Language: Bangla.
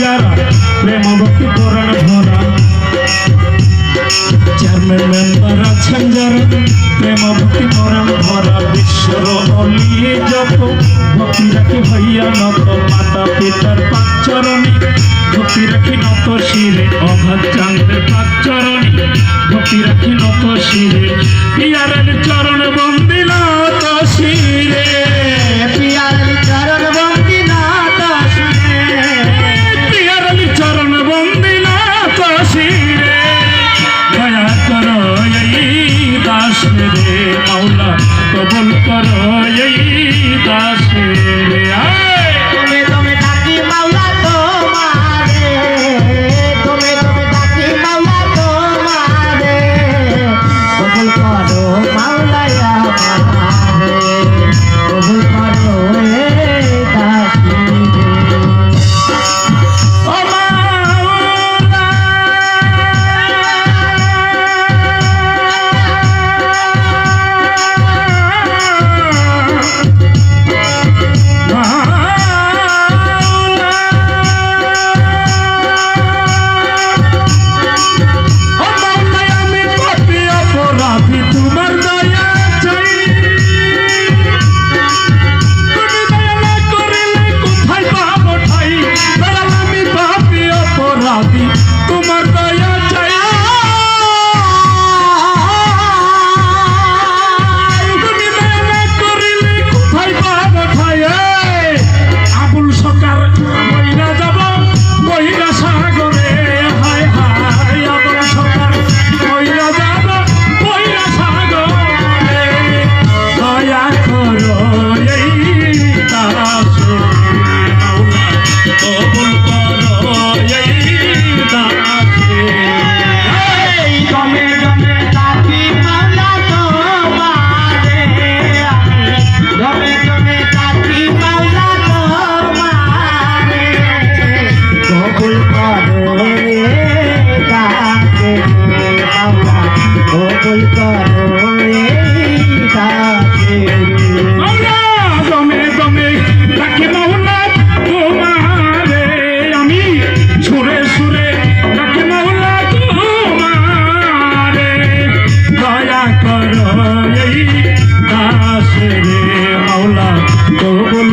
যারা প্রেম ভক্তি পরাণ ভরা চেয়ারম্যান মেম্বার আছেন যারা প্রেম ভক্তি পরাণ ভরা বিশ্বর অলি যত ভক্তি রাখি হইয়া নত মাতা পিতার পাঁচ চরণী ভক্তি রাখি নত শিরে অভাব চাঁদের পাঁচ চরণী ভক্তি রাখি নত শিরে পিয়ারের চরণ বন্দি নত শিরে পিয়ারের চরণ বন্দি নত শিরে পিয়ারের চরণ বন্দি নত শিরে দয়া করো এই দাস রে মাওলা কবুল করো এই দাস রে তুমি তুমি ডাকি মাওলা তোমারে তুমি তুমি ডাকি মাওলা তোমারে কবুল করো মাওলা আমারে কবুল করো এ দাসী ও তোমার দয়া চাই তুমি দয়া করিলে কোথায় পাবো ঠাই আবুল সরকার বইরা যাব বইরা সাগরে হায় হায় আবুল সরকার বইরা যাব বইরা সাগরে দয়া করো এই দাসে মাওলা কবুল করো এই গমে গমে ডাকি মাওলা তোমারে গমে গমে ডাকি মাওলা তোমারে কবুল করো এ ডাকে মাওলা কবুল করো এ ডাকে গমে গমে ডাকি মাওলা তোমারে আমি সুরে সুরে ডাকি মাওলা তোমারে দয়া করো এই দাস রে মাওলা কবুল